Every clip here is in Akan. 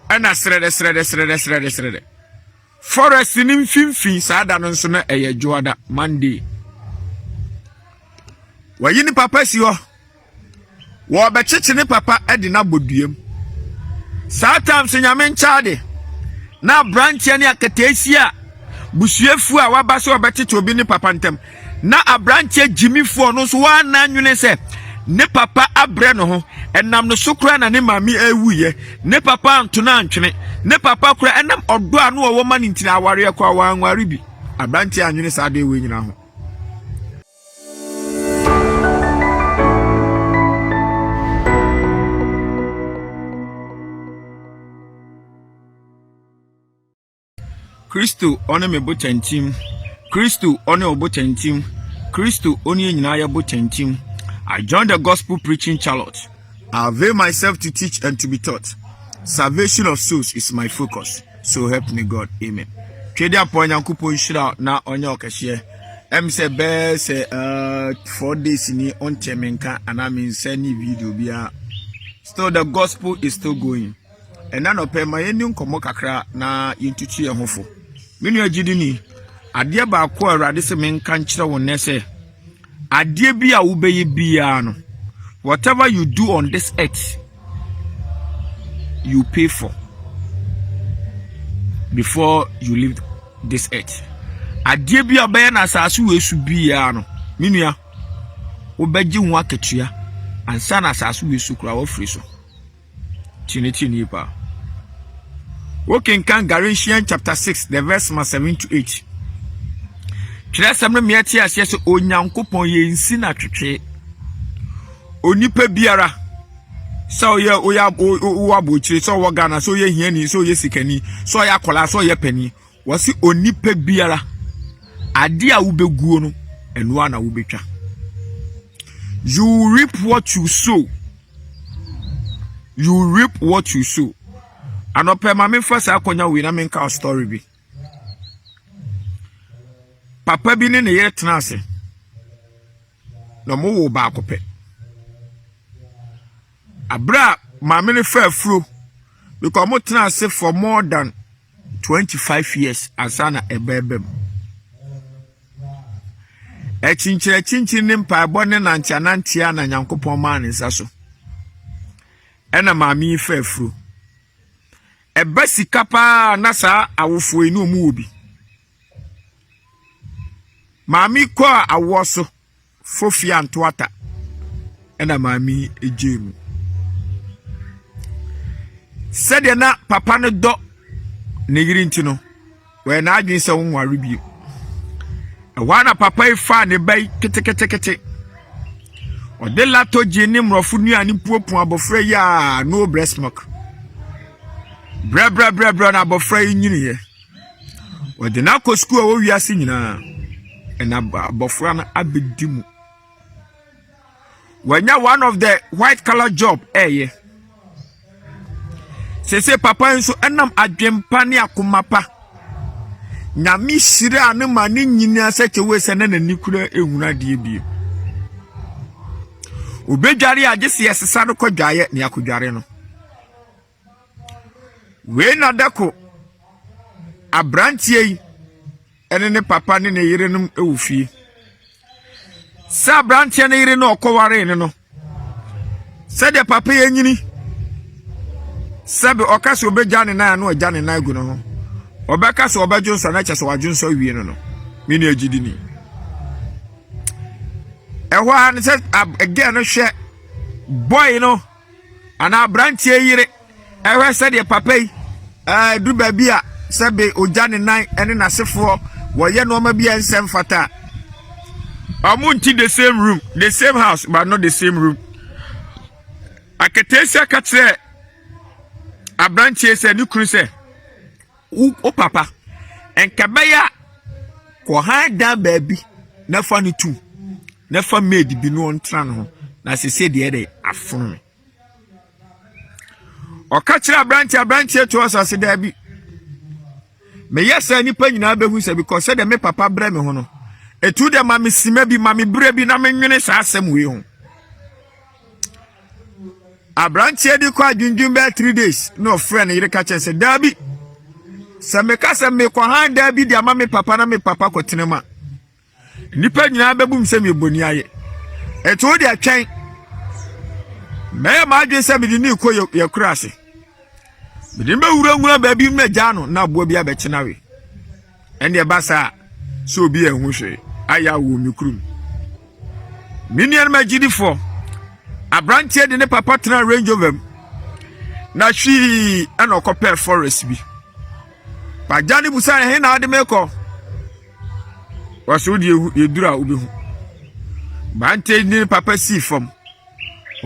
ana srede forest ni mfimfin saada no nso na eye joada Monday wayi ni papa si ho wo be cheche ni papa edi na boduam satam se nyame nchaade na branche ni akatesi a busuefu a waba so obecheche obi ni papa ntem na abranche jimifu no so wa na nwene se ne papa abre no ho enam no sokura na ne mami ewuye ne papa antona antwene ne papa kura enam odo anu wo ma ne ntina aware kwa wanware bi abranche anwene sa de we nyina ho Kristo one me bochantim Kristo one obochantim Kristo one nyina ya bochantim I joined the gospel preaching Charlotte. I avail myself to teach and to be taught. Salvation of souls is my focus. So help me God. Amen. Trade up on Yankupo Shira na onyo kashie. Say best 4 days ni on Temenka and I mean sending video bia. Still the gospel is still going. And none of my ending komo kakra na yintuchi ehofo. Minu ajidini adia ba kwa radise menka nchira won say adie bia wo beye bia no whatever you do on this earth you pay for before you leave this earth adie bia beye na asasu wesu bia no minua wo beji ho akatua ansa na asasu wesu kura wo free so chini pa working kan Galatians chapter 6 the verse 7 to 8 Kiresem me ati ase so onyankopon ye nsi na twetwe onipa biara so ye oya bochire so wo Ghana so ye hiani so ye sikani so ya kola so ye pani wasi onipa biara ade a wo beguo no eno ana wo betwa you reap what you sow anope ma me fa sa akonya we na me nka story bi papa bi ne yere tena ase no mo wo ba akopɛ abra maame ne fa afuro because mo tena ase for more than 25 years asana ebebem chinchire ne mpa bo ne nantia na nyankopɔn ma ne nsa so ɛna maame fa afuro eba sika pa na sa awofo eni omu obi Mami kwa awoso fofia ntwata ena mami ejemu sede na papa ne do ne yiri ntino we na adwen se wonware bi wana papa ifa ne bai kete o de lato ji ni mrofu nuani puopu abofra ya no breast milk bra na abofra nyini ye o de na ko school wo wiase nyina and abofra abedimu when you one of the white collar job say papa nso enam adwempa ne akomapa nyame sire ane ma ne nyina sache we se na nani kura ehuna de bi obedware agese yesesa no kodwaye ne akodware no we na dako abrantie yi ene ne papa ne yire num ewufie sa branche ne yire no okoware ne no se de papa yenyini sabe okaso obegya ne na no agya ne na agu no ho obeka so obejunso na kyese wajunso wie no mini agidini eho an se again no hwe boy no ana branche yire eho se de papa yi du ba bia sabe ogya ne nan ene nasefo woye no ma bia nsem fata amunti the same room the same house but not the same room aketesia katre abranche se ni kru se o papa enkabaya ko handa baby na fa ni tu na fa maid bi no ntran ho na se de afunu o ka kire abranche to asase da bi me yesa nipa nyina behu se because said me papa bre me ho no etu de mami sima bi mami bre bi na me nwene sa asem we ho Abrantie di kwa dwundwun be 3 days no friend yire ka chen se dabi se me ka se me kwa han dabi di ama me papa na me papa kotenema nipa nyina bebum se me boni aye eto di atwen me ma adwe se me di ni ko ye kurase me di be wura ba bi me gya no na abo bi abekina we ene ba sa so bi ehun hwe aya wo mi kurum minian magidifo Abrantie de ne papa tena Range Rover na hwi ana okopɛ forest bi pa jani busa he na ade meko waso de edura obehu bante ne papa si fam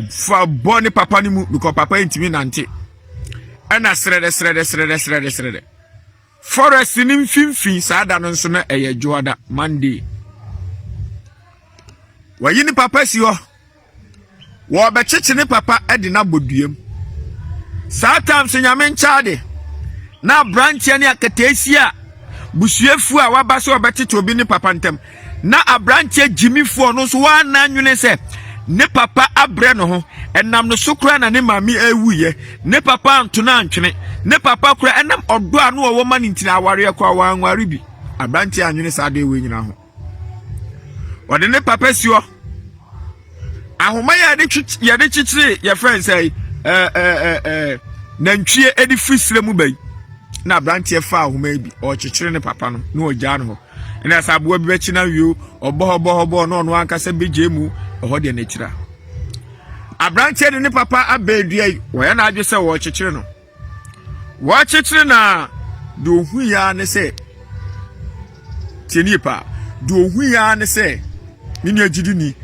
fa bo ne papa ni mu because papa intimi nante ana srede forest ni mfimfin saada no nso na eye joada Monday wayi ni papa si ho wo be cheche ne papa edi na boduam sometimes nyame nchaade na Abrantie ne akatesi a busuefu a waba so obetete obi ne papa ntem na Abrantie jimifo no so wa na nwene se ne papa abre no ho enam no sokura na ne mami awuye ne papa antona antwene ne papa kura enam odo a no wo ma ne ntina aware kwa wa anware bi Abrantie anwene sa de we nyina ho wode ne papa siwo ahoma ya de chichire ya friend say nantwie edi frisire mu bai na Abrantie fa ahoma bi o chichire ne papa no na o gya no ho na sabo bi bechi na wio obo no ankasa beje mu ho de na chira Abrantie de ne papa abedua yi wo ya na adwe se wo chichire no wo chichire na do hu ya ne se tienipa do hu ya ne se ni agidi ni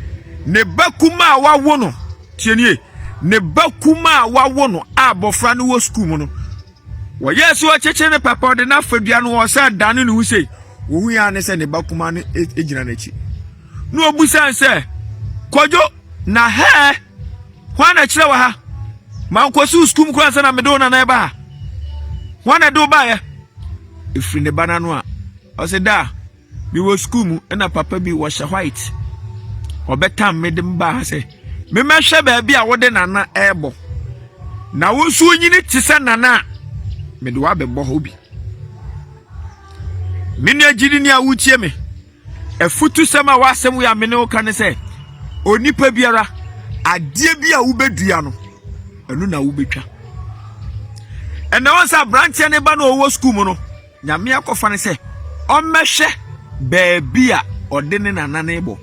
ne bakuma wawo no tienie ne bakuma wawo no abofra no wo school mu no wo yesu o cheche ne papa de na fadua no wo sa dane no husei wo hu ya ne se ne bakuma no ejina na chi no obusan se kojo na he hwana kire wa ha man kwasu school mu kwa sa na medo na na ba hwana do ba ya ifri ne bana no a o se da bi wo school mu na papa bi wo sha white obetam medem ba se me mehwe ba bia wode nana ebo na wo su nyini tise nana me de wa bebo ho bi mini agiri ni awutie me efutu sema wasem ya me ne o kan se onipa biara ade bia wo bedua no enu na wo betwa ene wonsa Abrantie ne ba no wo school mu no nyame akofa ne se o mehwe ba bia ode ne nana na ebo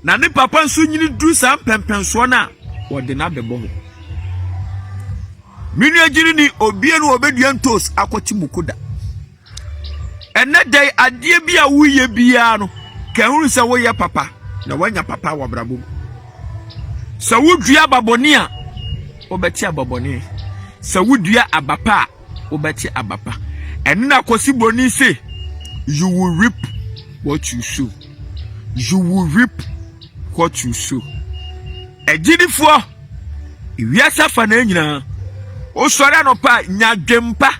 na ne papa nso nyini du sam pempenso na wode na bebo ho mini agiri ni obie no obedua ntos akoti mukuda ene dai ade bia wuye bia no kahuru se wo ye papa na wanya papa wa brabo se wudua baboni a obeti ababoni se wudua abapa a obeti abapa ene na kosi boni say you will reap what you sow. You will reap what you sow. Ejidifo iwiasa fa na nyina o sori anopa nyadwempa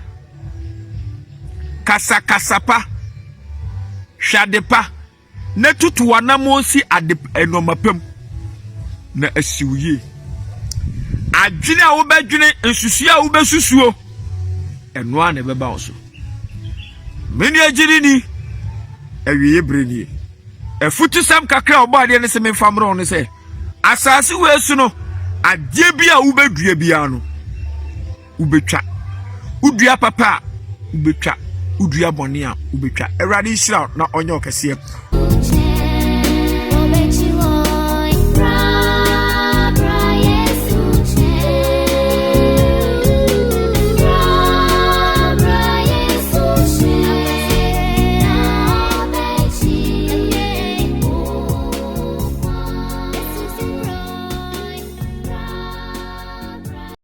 kasakasapa hwadepa na tutu wanamonsi ade enomapam na asiwuye adwene a wo badwene ensusu a wo besusuo eno a na beba wo so meni agiri ni awiye breni efutu sam kakra obade ne se memfamro ne se asase wesu no ade bia wo bedua bia no wo betwa udua papa wo betwa udua bone a wo betwa erade hira na onye okese